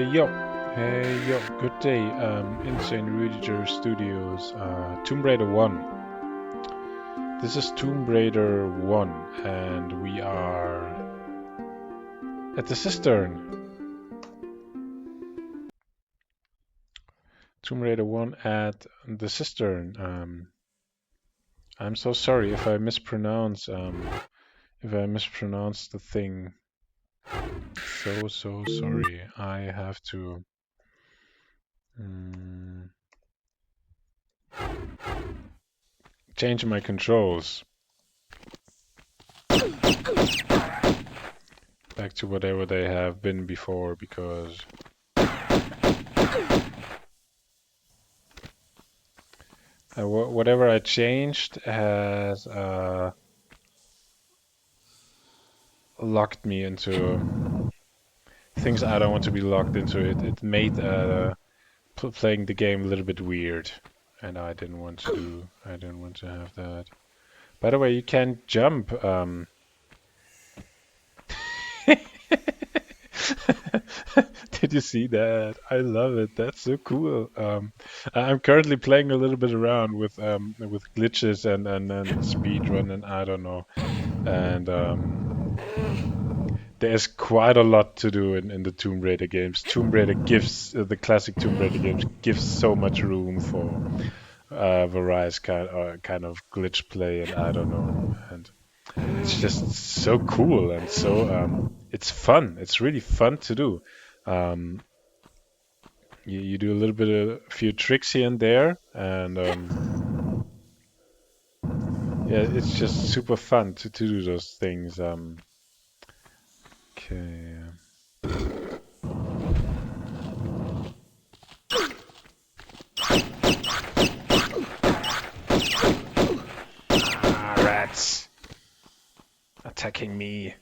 Hey yo, good day. Insaneruediger Studios, Tomb Raider 1. This is Tomb Raider 1, and we are at the Cistern. Tomb Raider 1 at the Cistern. I'm so sorry if I mispronounce the thing. So sorry. I have to change my controls back to whatever they have been before, because whatever I changed has locked me into things I don't want to be locked into. It made playing the game a little bit weird, and I didn't want to have that. By the way, you can't jump. Did you see that? I love it. That's so cool. I'm currently playing a little bit around with glitches and speed run, and I don't know. And there's quite a lot to do in the Tomb Raider games. Tomb Raider gives the classic Tomb Raider games gives so much room for various kind of glitch play, and I don't know. And it's just so cool, and so it's fun. It's really fun to do. You do a little bit of a few tricks here and there, and yeah, it's just super fun to do those things. Okay. Rats attacking me.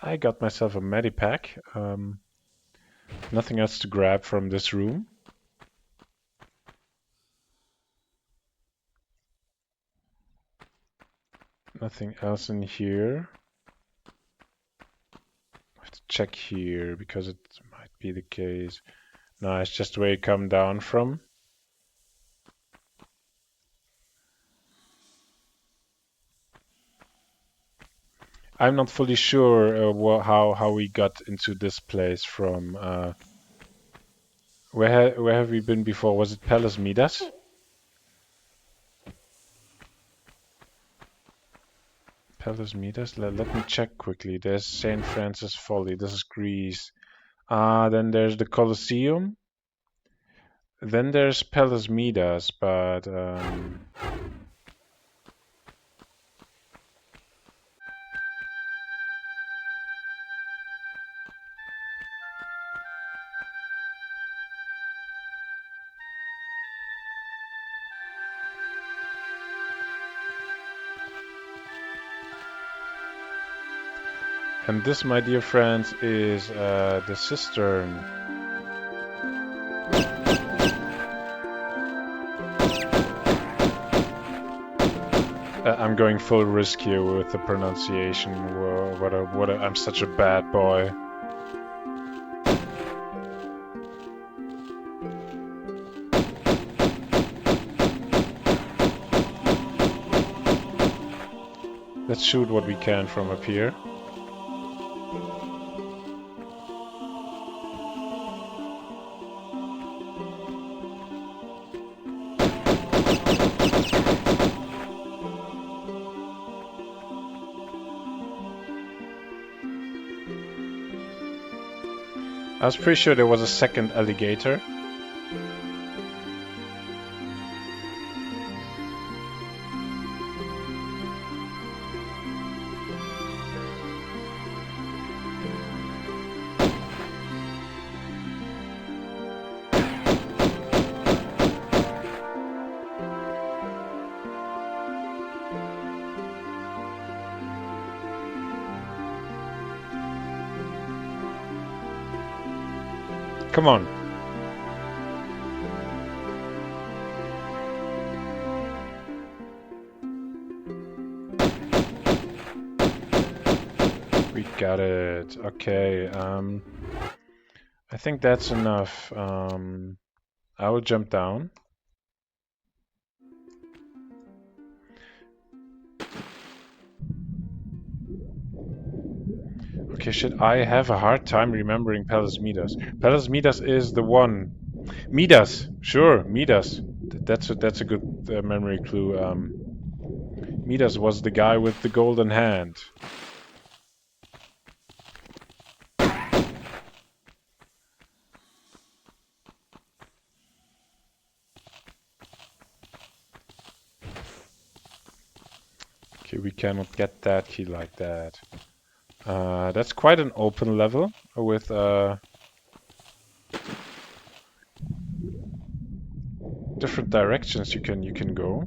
I got myself a medipack. Nothing else to grab from this room. Nothing else in here. I have to check here because it might be the case. No, it's just where you come down from. I'm not fully sure how we got into this place from. Where have we been before? Was it Palace Midas? Palace Midas? Let me check quickly. There's St. Francis Folly. This is Greece. Then there's the Colosseum. Then there's Palace Midas, but and this, my dear friends, is the Cistern. I'm going full risk here with the pronunciation. Whoa, I'm such a bad boy. Let's shoot what we can from up here. I was pretty sure there was a second alligator. Come on. We got it. Okay. I think that's enough. I will jump down. Okay, shit. I have a hard time remembering Palace Midas. Palace Midas is the one. Midas, sure, Midas. That's a good memory clue. Midas was the guy with the golden hand. Okay, we cannot get that key like that. That's quite an open level with different directions you can go.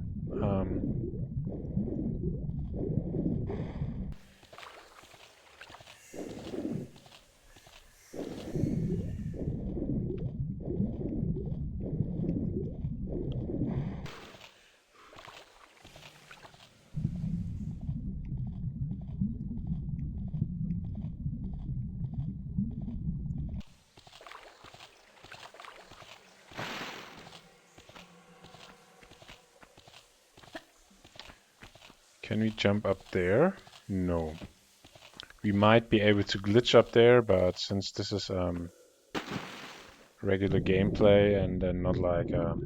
Can we jump up there? No. We might be able to glitch up there, but since this is regular gameplay and then not like a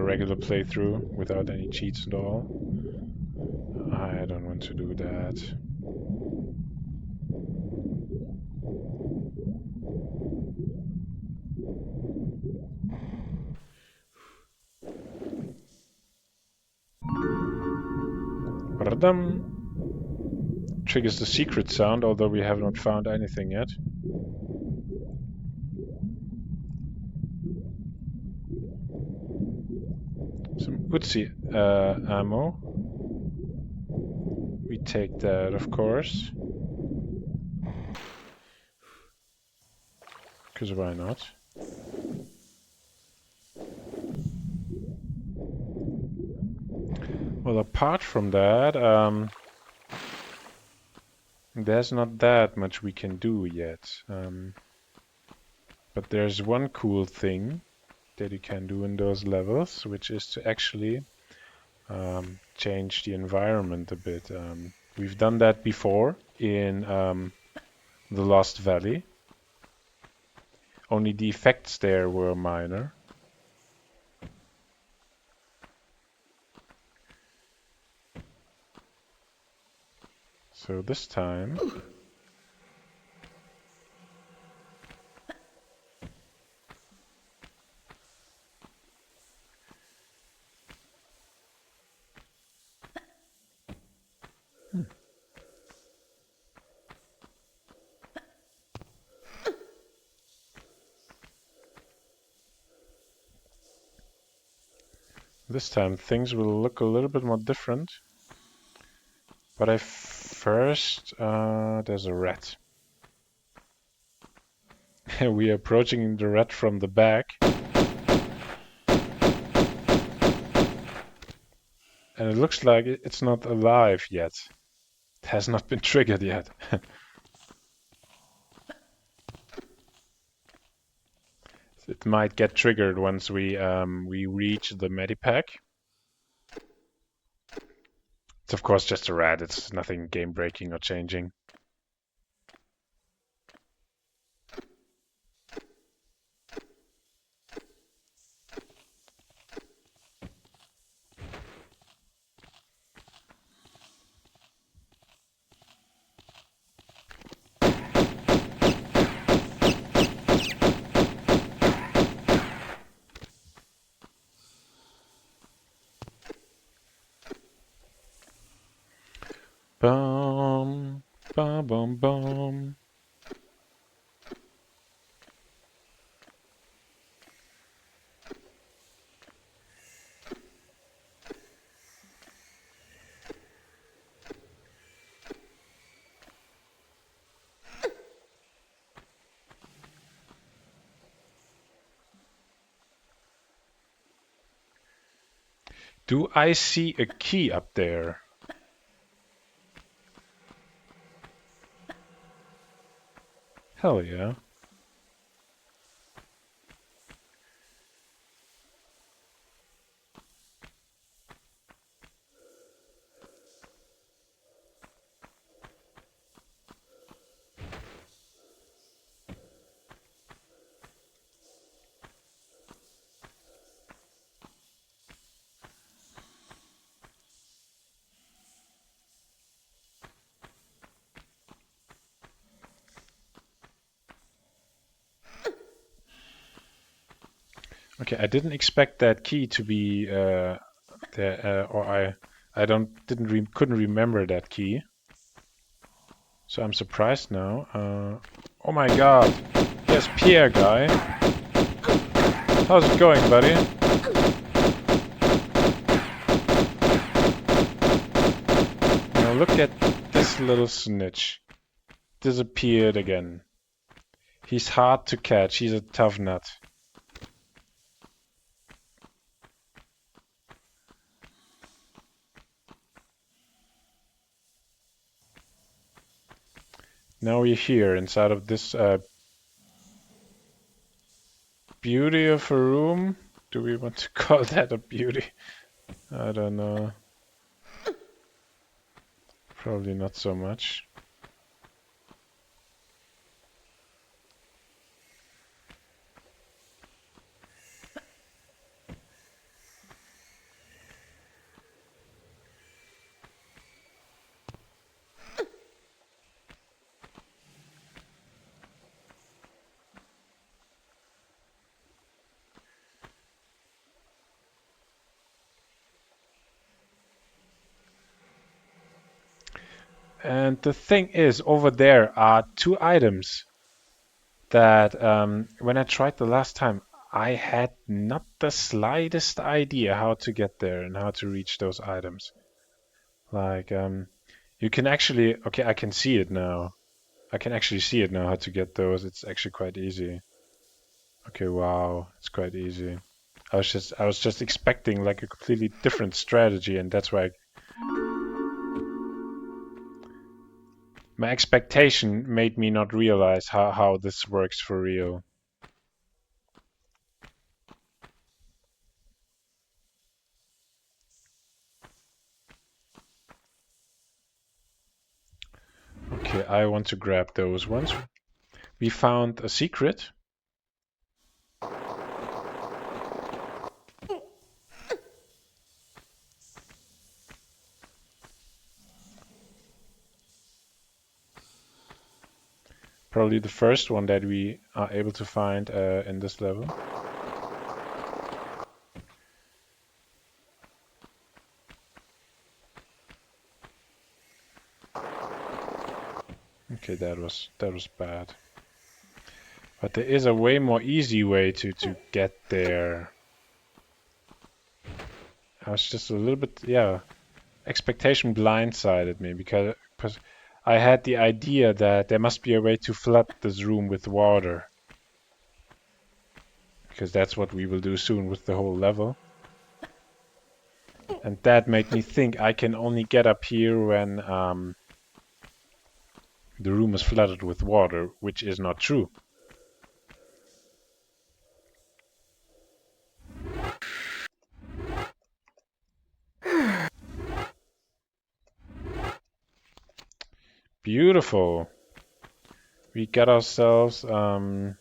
regular playthrough without any cheats at all, I don't want to do that. Ba-da-dum. Triggers the secret sound, although we have not found anything yet. Some Uzi ammo. We take that, of course. Because why not? Well, apart from that, there's not that much we can do yet. But there's one cool thing that you can do in those levels, which is to actually change the environment a bit. We've done that before in the Lost Valley. Only the effects there were minor. So this time... This time things will look a little bit more different. But there's a rat. We are approaching the rat from the back. And it looks like it's not alive yet. It has not been triggered yet. It might get triggered once we reach the medipack. It's of course just a rat. It's nothing game breaking or changing. Bum, bum, bum, bum. Do I see a key up there? Hell yeah. Okay, I didn't expect that key to be there, or I couldn't remember that key. So I'm surprised now. Oh my God! Yes, Pierre guy. How's it going, buddy? Now look at this little snitch. Disappeared again. He's hard to catch. He's a tough nut. Now we're here inside of this beauty of a room. Do we want to call that a beauty? I don't know. Probably not so much. And the thing is, over there are two items that when I tried the last time, I had not the slightest idea how to get there and how to reach those items. Like, you can actually, okay, I can see it now. I can actually see it now how to get those. It's actually quite easy. Okay, wow, it's quite easy. I was just expecting like a completely different strategy, and that's why my expectation made me not realize how this works for real. Okay, I want to grab those ones. We found a secret. Probably the first one that we are able to find in this level. Okay, that was bad. But there is a way more easy way to get there. I was just a little bit, yeah, expectation blindsided me because I had the idea that there must be a way to flood this room with water. Because that's what we will do soon with the whole level. And that made me think I can only get up here when the room is flooded with water, which is not true. Beautiful. We got ourselves no,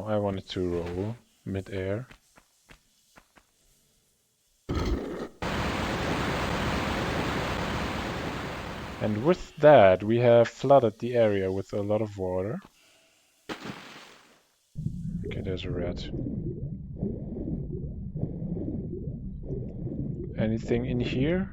I wanted to roll mid-air. And with that, we have flooded the area with a lot of water. Okay, there's a rat. Anything in here?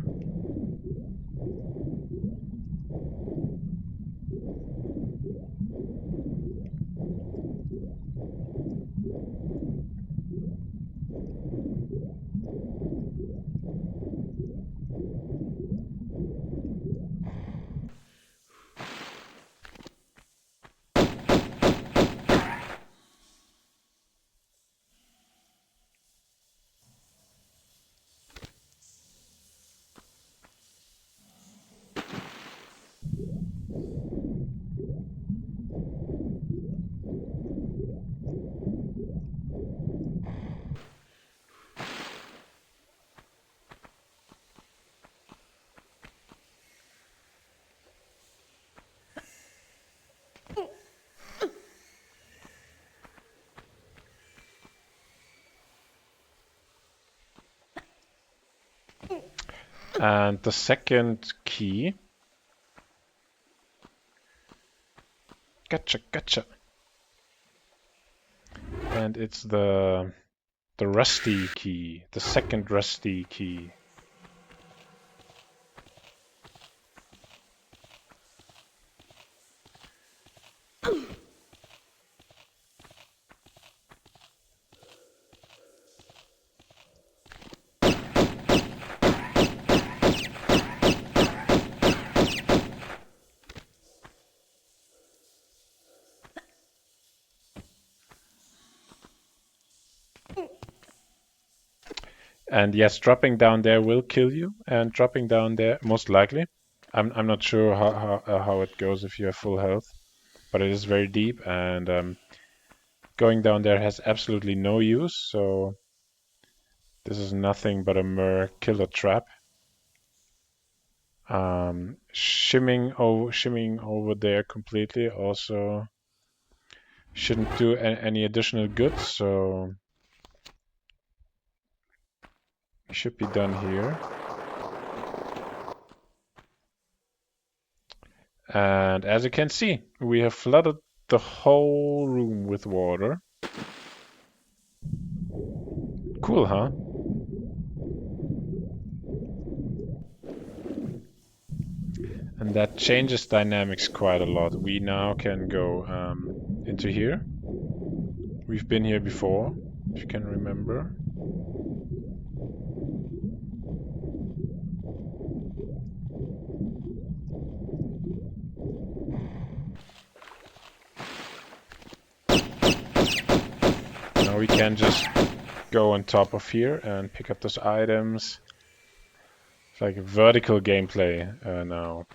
And the second key... Gotcha, gotcha. And it's the rusty key, the second rusty key. And yes, dropping down there will kill you, and dropping down there most likely. I'm not sure how it goes if you have full health, but it is very deep, and going down there has absolutely no use. So this is nothing but a mere killer trap. Shimming over there completely also shouldn't do any additional good, so it should be done here. And as you can see, we have flooded the whole room with water. Cool, huh? And that changes dynamics quite a lot. We now can go into here. We've been here before, if you can remember. Now we can just go on top of here and pick up those items. It's like a vertical gameplay now.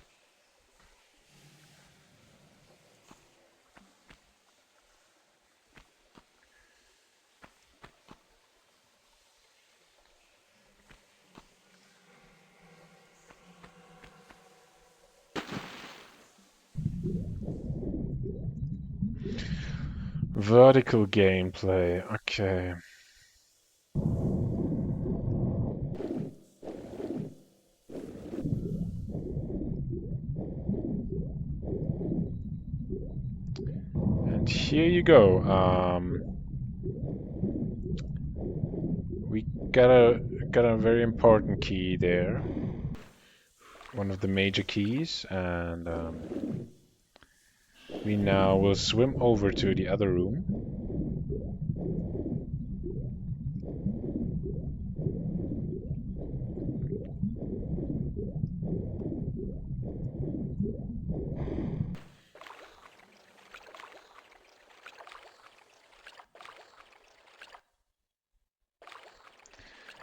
Vertical gameplay, okay. And here you go. We got a very important key there. One of the major keys, and we now will swim over to the other room.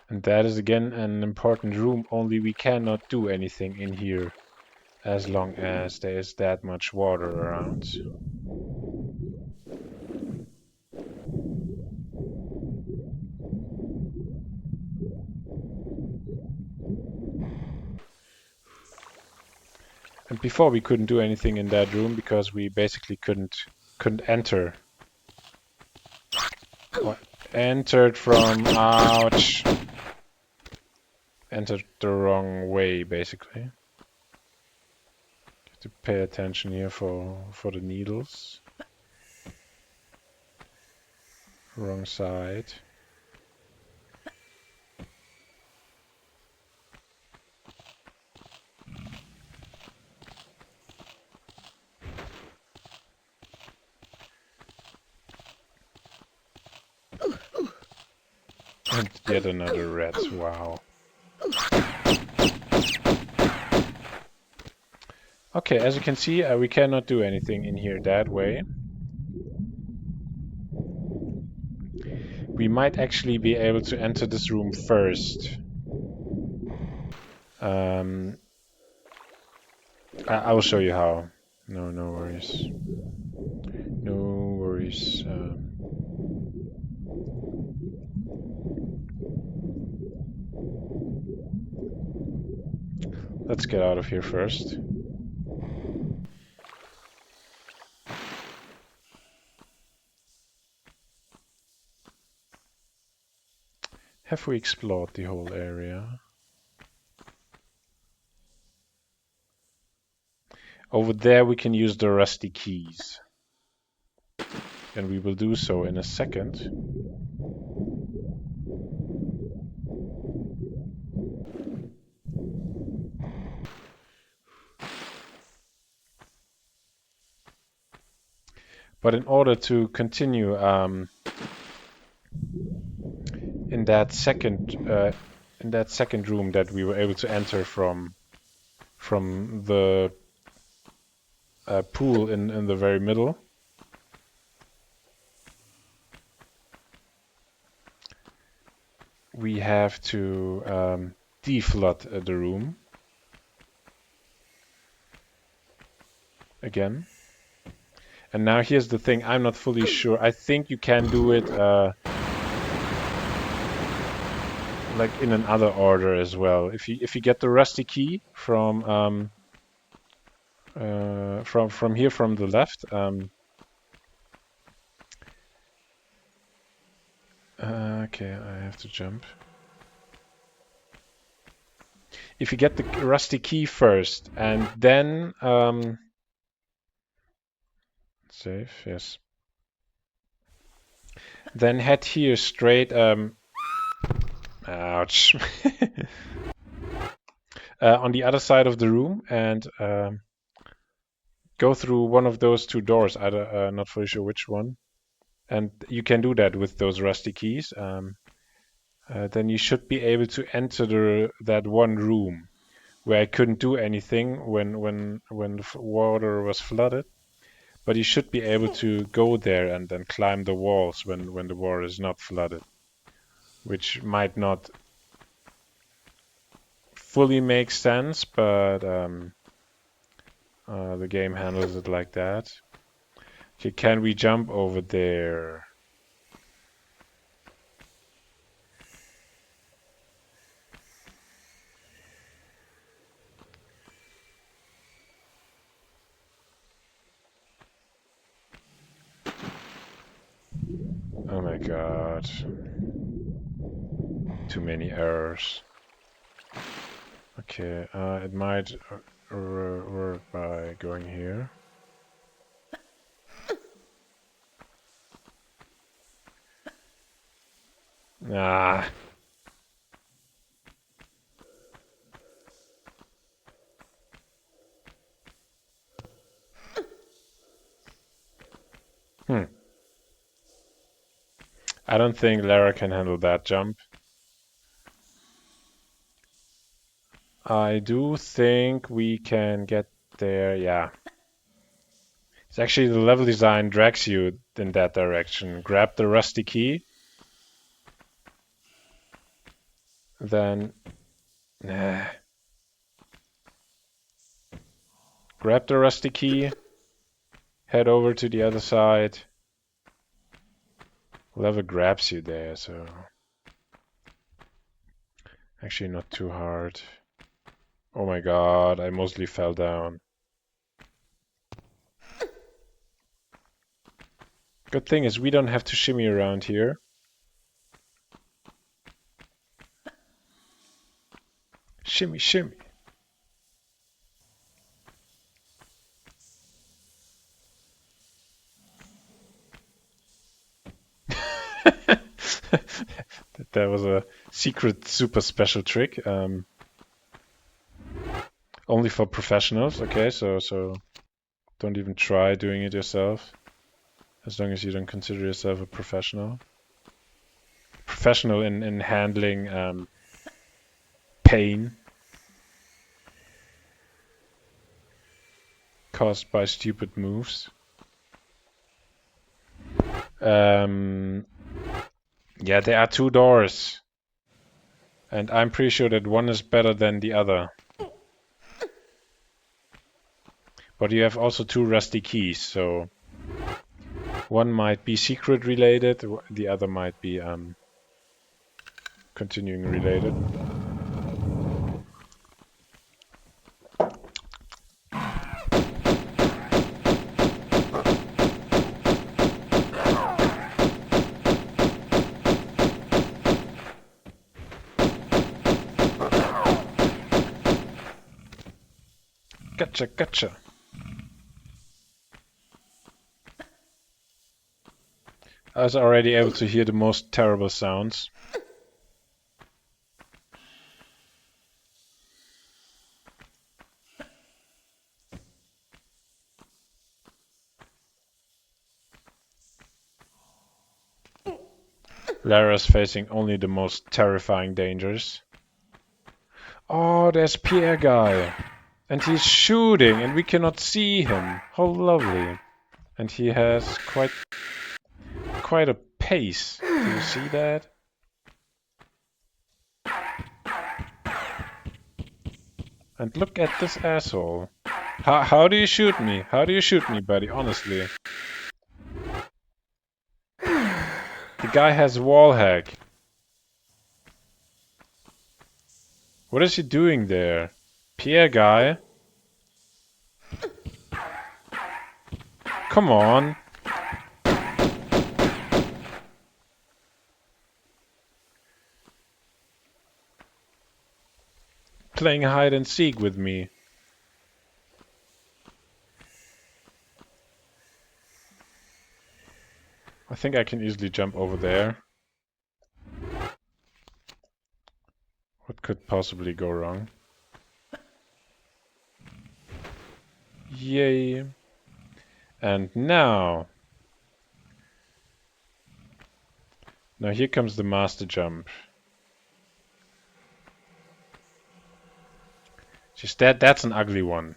And that is again an important room, only we cannot do anything in here as long as there is that much water around. And before we couldn't do anything in that room because we basically couldn't enter. Or entered from, ouch. Entered the wrong way, basically. Have to pay attention here for the needles. Wrong side. And yet another rat, wow. Okay, as you can see, we cannot do anything in here that way. We might actually be able to enter this room first. I will show you how. No worries. No worries. Let's get out of here first. Have we explored the whole area? Over there we can use the rusty keys. And we will do so in a second. But in order to continue in that second room that we were able to enter from the pool in the very middle, we have to deflood the room again. And now here's the thing, I'm not fully sure. I think you can do it like in another order as well. If you get the rusty key from here from the left, okay, I have to jump. If you get the rusty key first and then save, yes. Then head here straight. Ouch. On the other side of the room and go through one of those two doors. I'm not fully sure which one. And you can do that with those rusty keys. Then you should be able to enter that one room where I couldn't do anything when the water was flooded. But you should be able to go there and then climb the walls when the water is not flooded, which might not fully make sense, but the game handles it like that. Okay, can we jump over there? Oh my god. Too many errors. Okay, it might work by going here. Ah. I don't think Lara can handle that jump. I do think we can get there, yeah. It's actually the level design drags you in that direction. Grab the rusty key. Then... Grab the rusty key. Head over to the other side. Level grabs you there, so... Actually not too hard. Oh my god, I mostly fell down. Good thing is we don't have to shimmy around here. Shimmy, shimmy. That was a secret super special trick. Only for professionals, okay, so don't even try doing it yourself. As long as you don't consider yourself a professional. Professional in handling pain caused by stupid moves. Yeah, there are two doors. And I'm pretty sure that one is better than the other. But you have also two rusty keys, so one might be secret related, the other might be continuing related. Gotcha, gotcha. I was already able to hear the most terrible sounds. Lara's facing only the most terrifying dangers. Oh, there's Pierre guy. And he's shooting and we cannot see him. How lovely. And he has quite a pace. Do you see that? And look at this asshole. How do you shoot me? How do you shoot me, buddy? Honestly. The guy has wall hack. What is he doing there? Pierre guy? Come on. Playing hide and seek with me. I think I can easily jump over there. What could possibly go wrong? Yay. And now here comes the master jump. Just that's an ugly one.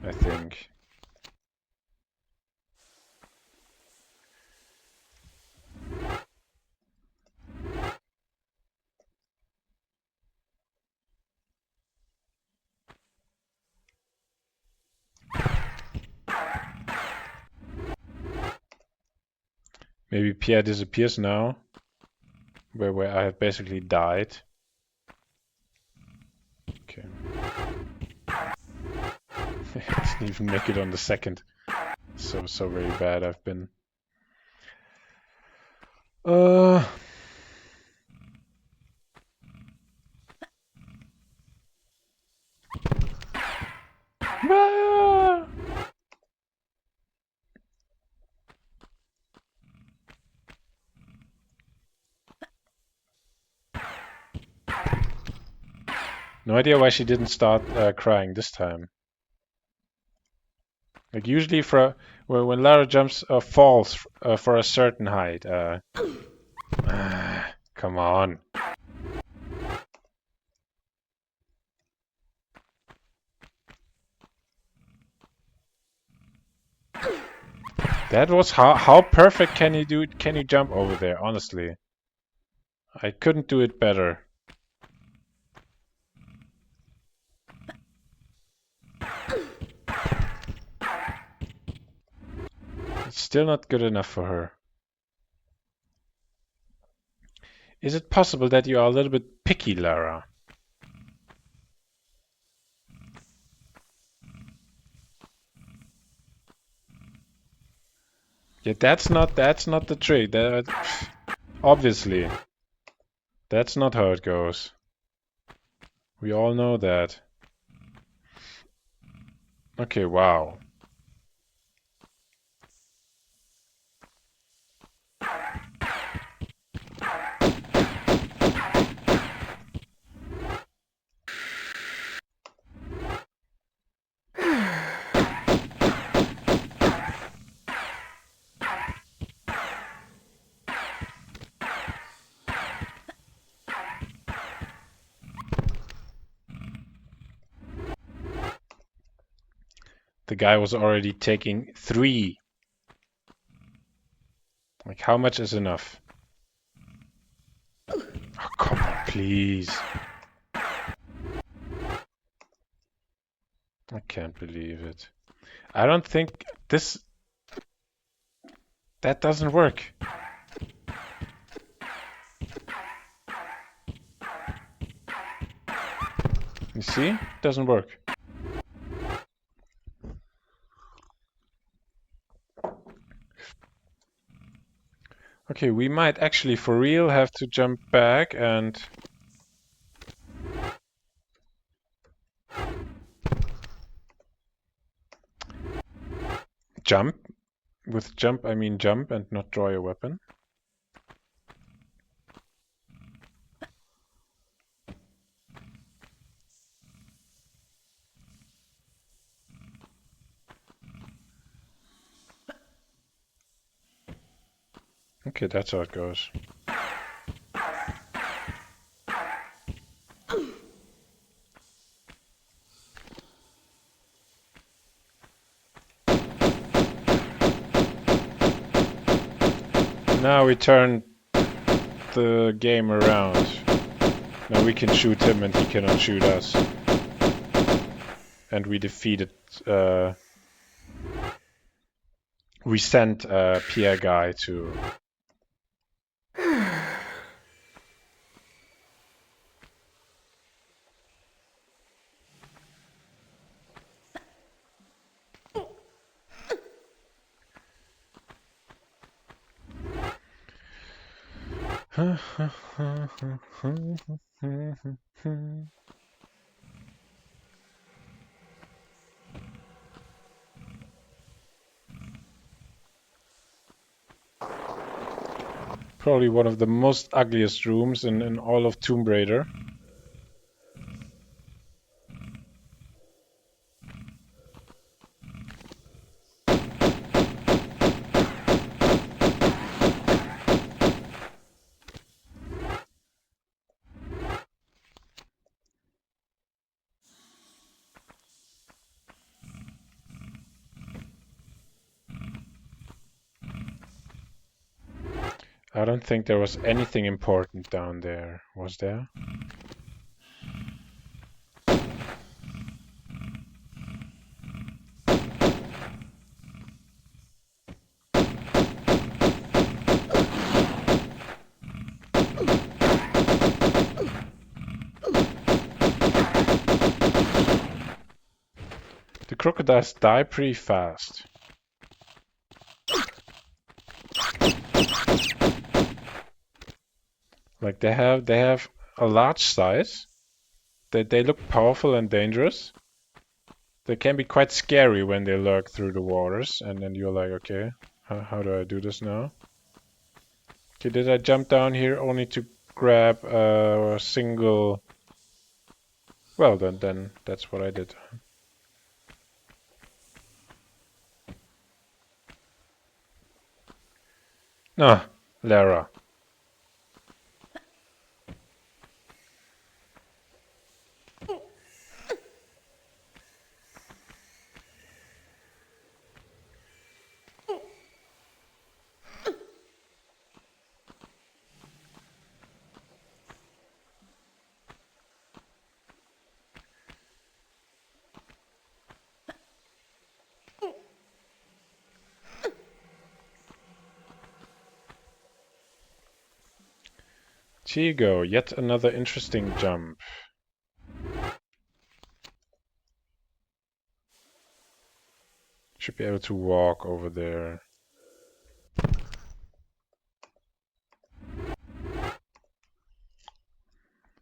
I think. Maybe Pierre disappears now. Where I have basically died. Okay. I didn't even make it on the second. So very bad I've been. Ah! No idea why she didn't start crying this time. Like usually when Lara jumps falls for a certain height. Come on. That was how perfect can you do it? Can you jump over there? Honestly, I couldn't do it better. It's still not good enough for her. Is it possible that you are a little bit picky, Lara? Yeah, that's not the trick. Obviously, that's not how it goes. We all know that. Okay, wow. The guy was already taking 3. Like, how much is enough? Oh, come on, please. I can't believe it. I don't think that doesn't work. You see? It doesn't work. Okay, we might actually for real have to jump back and jump. With jump, I mean jump and not draw your weapon. Okay, that's how it goes. Now we turn the game around. Now we can shoot him and he cannot shoot us. And we defeated... we sent Pierre Guy to... Probably one of the most ugliest rooms in all of Tomb Raider. I don't think there was anything important down there, was there? The crocodiles die pretty fast. Like they have a large size. They look powerful and dangerous. They can be quite scary when they lurk through the waters, and then you're like, okay, how do I do this now? Okay, did I jump down here only to grab a single... Well, then that's what I did. Ah, Lara. Here you go, yet another interesting jump. Should be able to walk over there.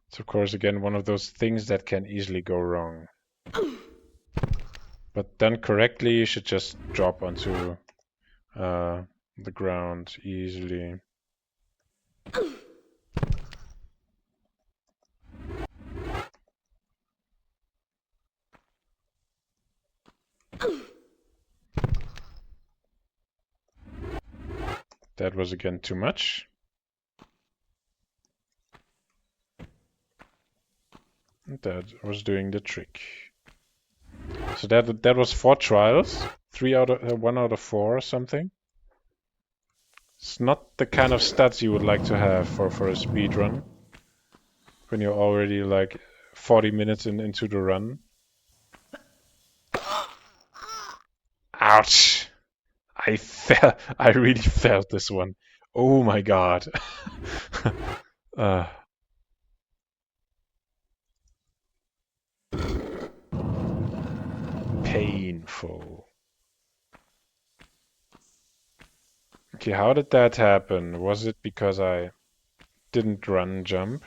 It's of course again one of those things that can easily go wrong. But done correctly, you should just drop onto the ground easily. That was again too much. That was doing the trick. So that was 4 trials, 1 out of 4 or something. It's not the kind of stats you would like to have for a speed run when you're already like 40 minutes into the run. Ouch! I really felt this one. Oh my god. Painful. Okay, how did that happen? Was it because I didn't run jump?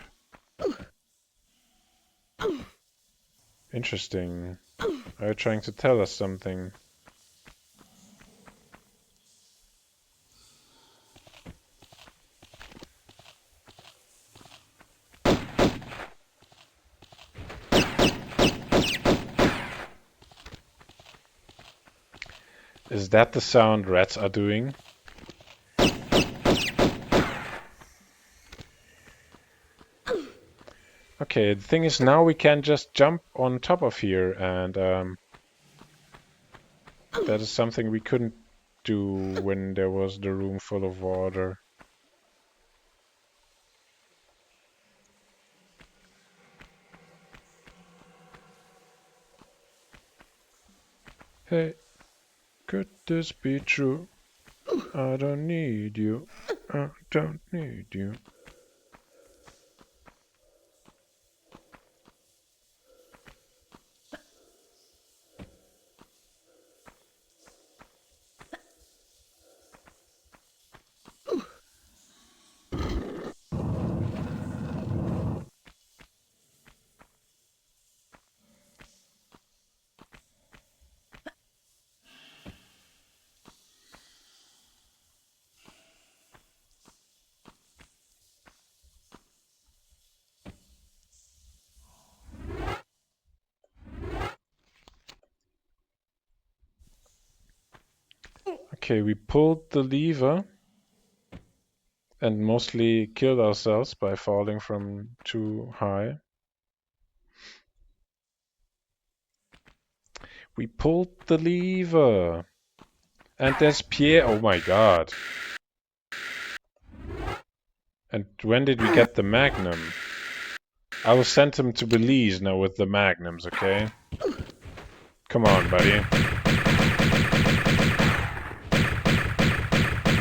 Interesting. Are you trying to tell us something? Is that the sound rats are doing? Okay, the thing is now we can just jump on top of here, and that is something we couldn't do when there was the room full of water. Hey, could this be true? I don't need you. I don't need you. Okay, we pulled the lever and mostly killed ourselves by falling from too high. We pulled the lever. And there's Pierre. Oh my god. And when did we get the magnum? I will send him to Belize now with the magnums, okay? Come on, buddy.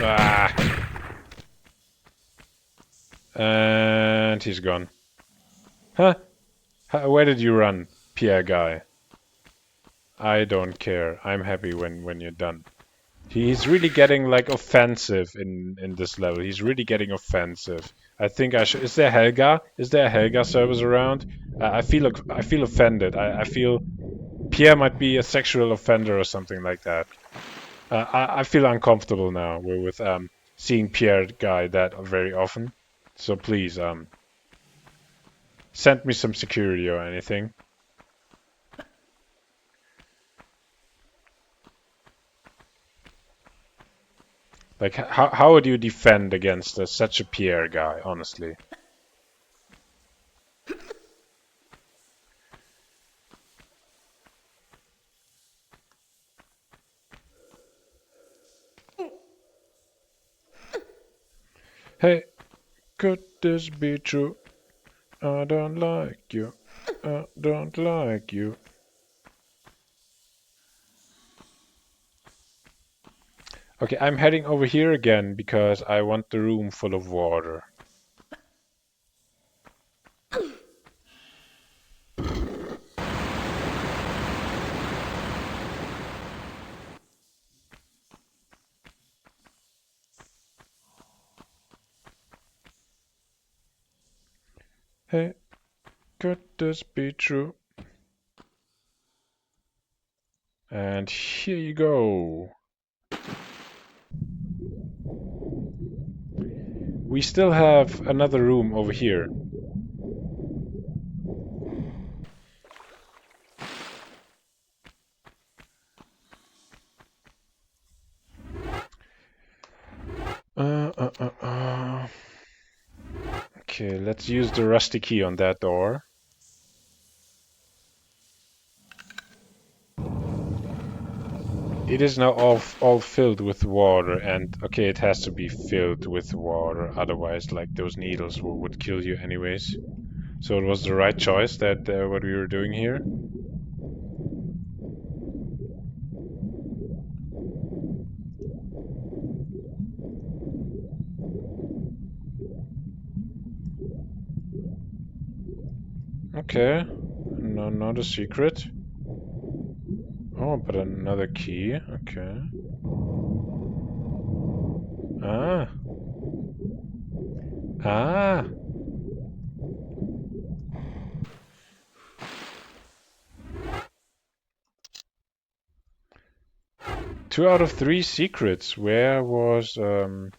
Ah. And he's gone. Huh? Where did you run, Pierre guy? I don't care. I'm happy when you're done. He's really getting like offensive in this level. He's really getting offensive. I think I should. Is there Helga? Is there a Helga service around? I feel offended. I feel Pierre might be a sexual offender or something like that. I feel uncomfortable now with seeing Pierre guy that very often. So please send me some security or anything. Like how would you defend against such a Pierre guy? Honestly. Hey, could this be true? I don't like you. I don't like you. Okay, I'm heading over here again because I want the room full of water. Hey, could this be true? And here you go. We still have another room over here. Okay, let's use the rusty key on that door. It is now all filled with water, and okay, it has to be filled with water, otherwise, like those needles would kill you anyways. So it was the right choice that what we were doing here. Okay, no, not a secret. Oh, but another key. Okay. Ah. Ah. Two out of three secrets. Where was 2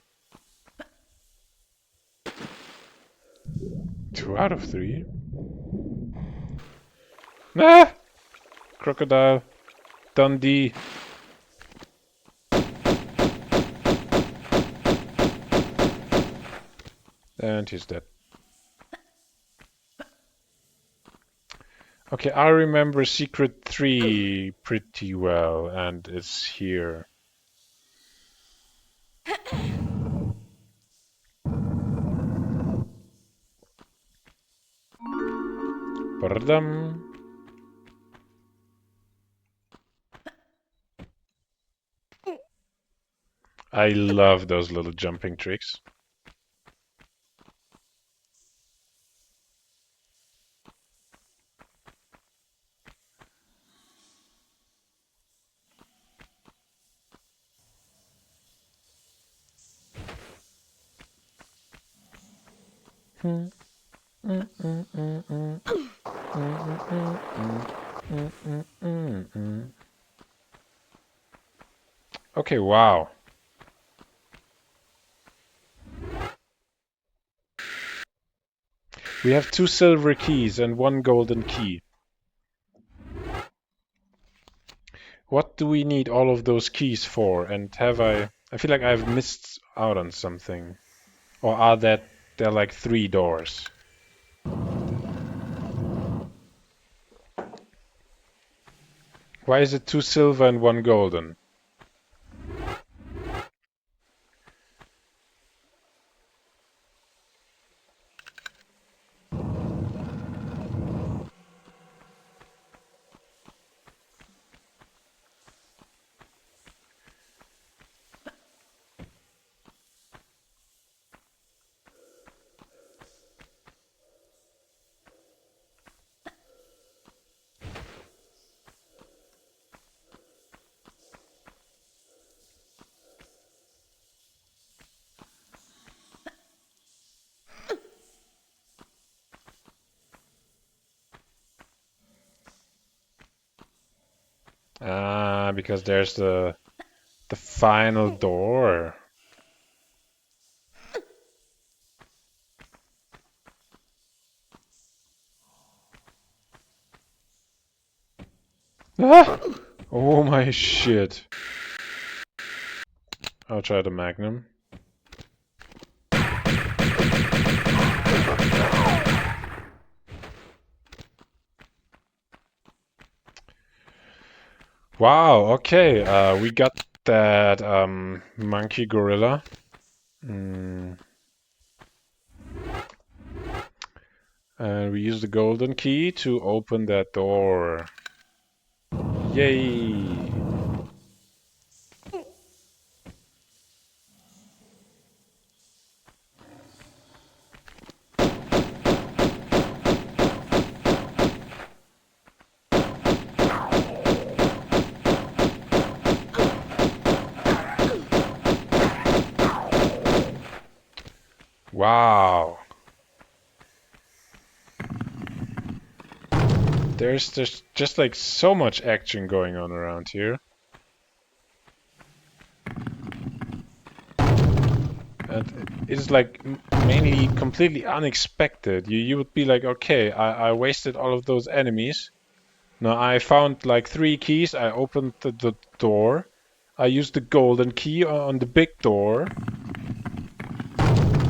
out of 3? Ah! Crocodile. Dundee. And he's dead. Okay, I remember Secret 3 pretty well, and it's here. Ba-da-dum. I love those little jumping tricks. Okay, wow. We have 2 silver keys and 1 golden key. What do we need all of those keys for? And have I feel like I've missed out on something. Or are there like 3 doors? Why is it 2 silver and 1 golden? Ah, because there's the final door. Ah! Oh my shit. I'll try the Magnum. Wow, okay. We got that monkey gorilla. And we use the golden key to open that door. Yay! Wow. There's just like so much action going on around here. And it is like mainly completely unexpected. You would be like, okay, I wasted all of those enemies. Now I found like 3 keys. I opened the door. I used the golden key on the big door.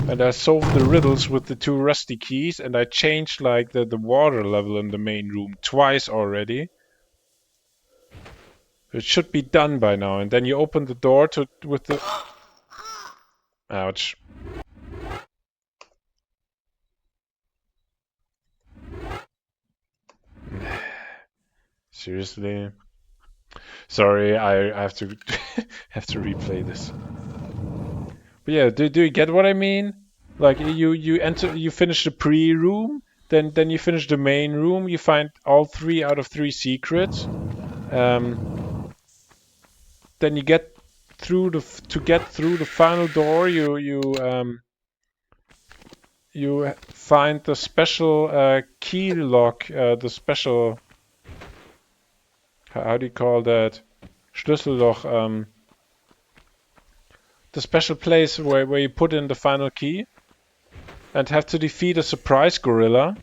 And I solved the riddles with the 2 rusty keys. And I changed like the water level in the main room twice already. It should be done by now. And then you open the door with the... Ouch. Seriously? Sorry, I have to have to replay this. But yeah, do you get what I mean? Like you finish the pre-room, then you finish the main room, you find all 3 out of 3 secrets. Then you get through the final door, you find the special key lock, the special, how do you call that? Schlüsselloch, the special place where you put in the final key and have to defeat a surprise gorilla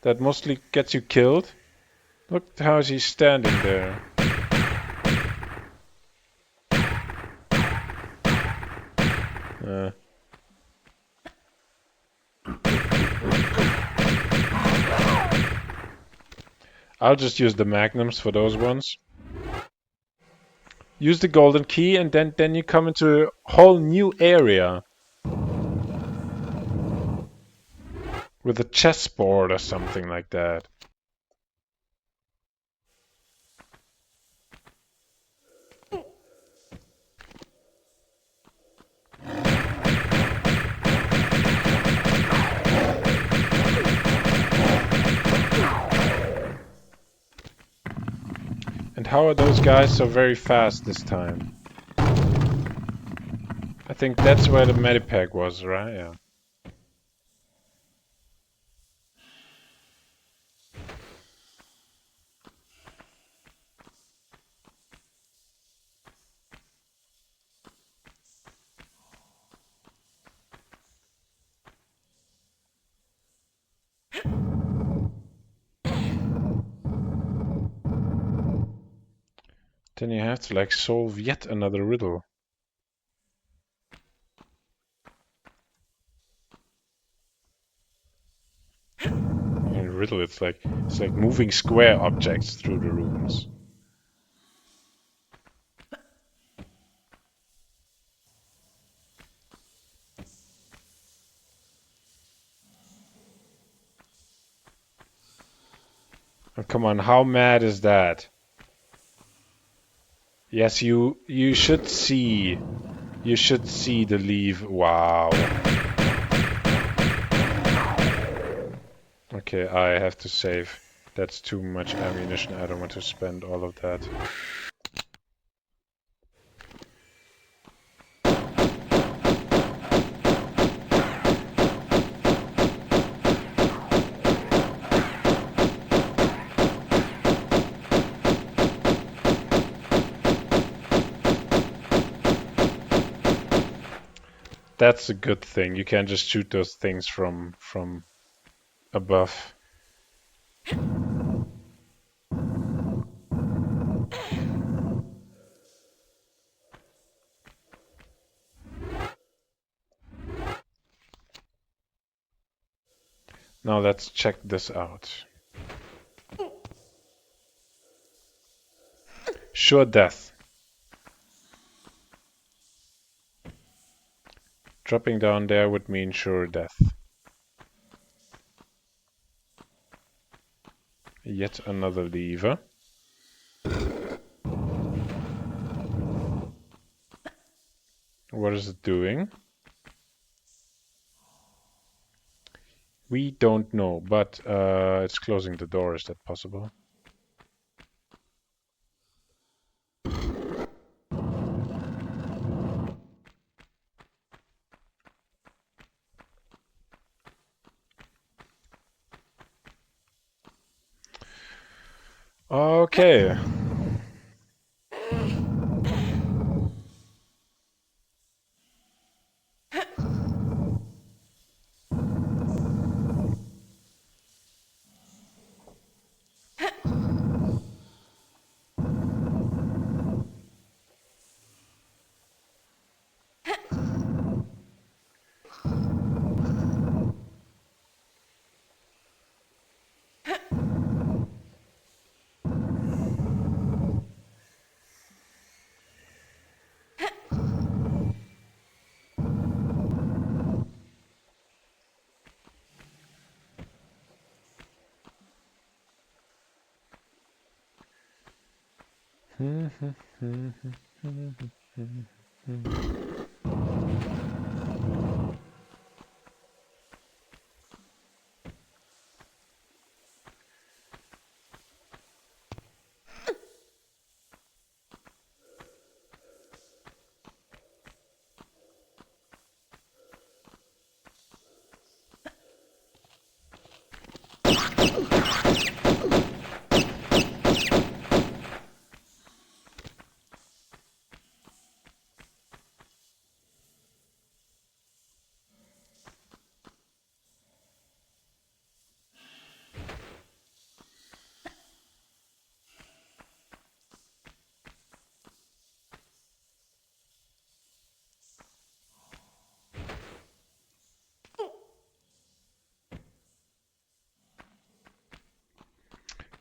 that mostly gets you killed. Look how he's standing there. I'll just use the magnums for those ones. Use the golden key, and then you come into a whole new area with a chessboard or something like that. And how are those guys so very fast this time? I think that's where the medipack was, right? Yeah. Then you have to like solve yet another riddle. In a riddle, it's like moving square objects through the rooms. Oh, come on, how mad is that? Yes, you should see. You should see the leave. Wow. Okay, I have to save. That's too much ammunition. I don't want to spend all of that. That's a good thing. You can't just shoot those things from above. Now let's check this out. Sure death. Dropping down there would mean sure death. Yet another lever. What is it doing? We don't know, but it's closing the door. Is that possible? Okay.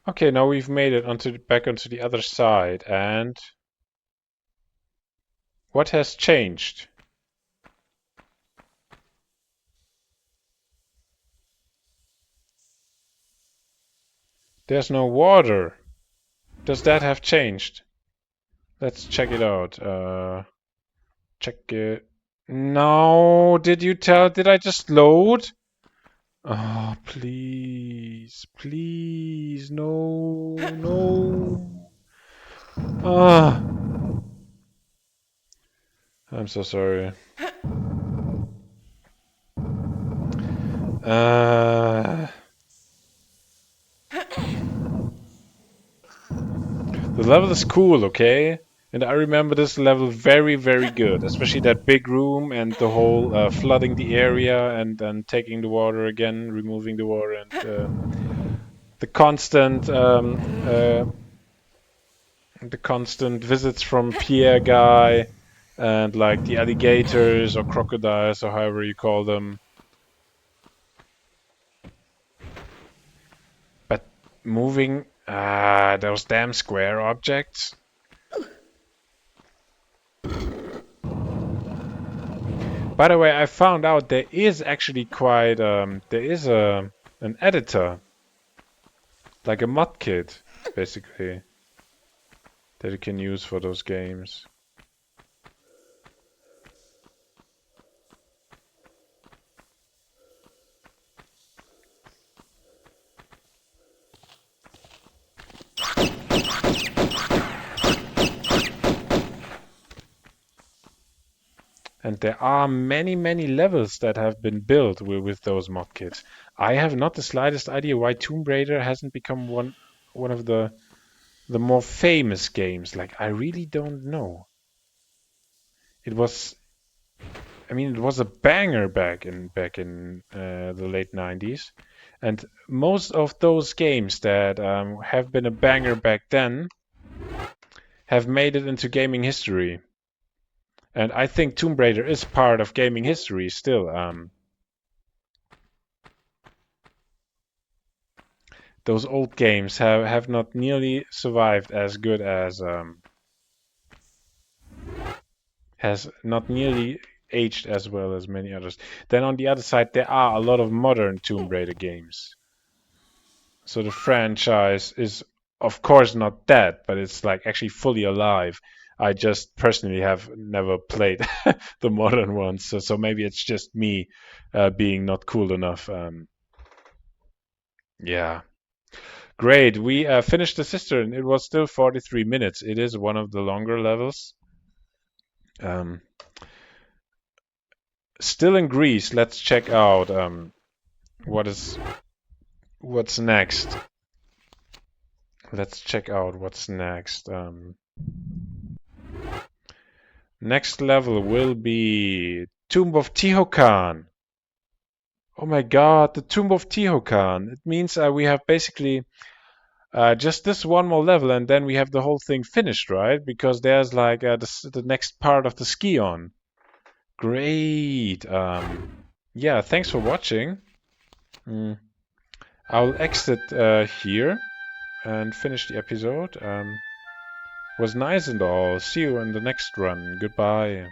Okay, now we've made it back onto the other side, and what has changed? There's no water. Does that have changed? Let's check it out. Check it. No, did I just load? Oh, please, please, no, no. Ah, I'm so sorry. The level is cool, okay? And I remember this level very, very good, especially that big room and the whole flooding the area and then taking the water again, removing the water, and the constant visits from Pierre guy and like the alligators or crocodiles or however you call them. But moving those damn square objects. By the way, I found out there is actually quite there is an editor, like a mod kit, basically, that you can use for those games. And there are many, many levels that have been built with those mod kits. I have not the slightest idea why Tomb Raider hasn't become one of the more famous games. Like, I really don't know. It was, I mean, it was a banger back in the late 90s, and most of those games that have been a banger back then have made it into gaming history. And I think Tomb Raider is part of gaming history still. Those old games have not nearly survived as good as has not nearly aged as well as many others. Then on the other side, there are a lot of modern Tomb Raider games. So the franchise is, of course, not dead, but it's like actually fully alive. I just personally have never played the modern ones, so maybe it's just me being not cool enough. Yeah, great. We finished the Cistern. It was still 43 minutes. It is one of the longer levels. Um, Still in Greece. Let's check out what's next. Let's check out what's next. Next level will be Tomb of Tihocan. Oh my God, the Tomb of Tihocan. It means we have basically just this one more level, and then we have the whole thing finished, right? Because there's like the next part of the ski on. Great. Yeah, thanks for watching. Mm. I'll exit here and finish the episode. Was nice and all. See you in the next run. Goodbye.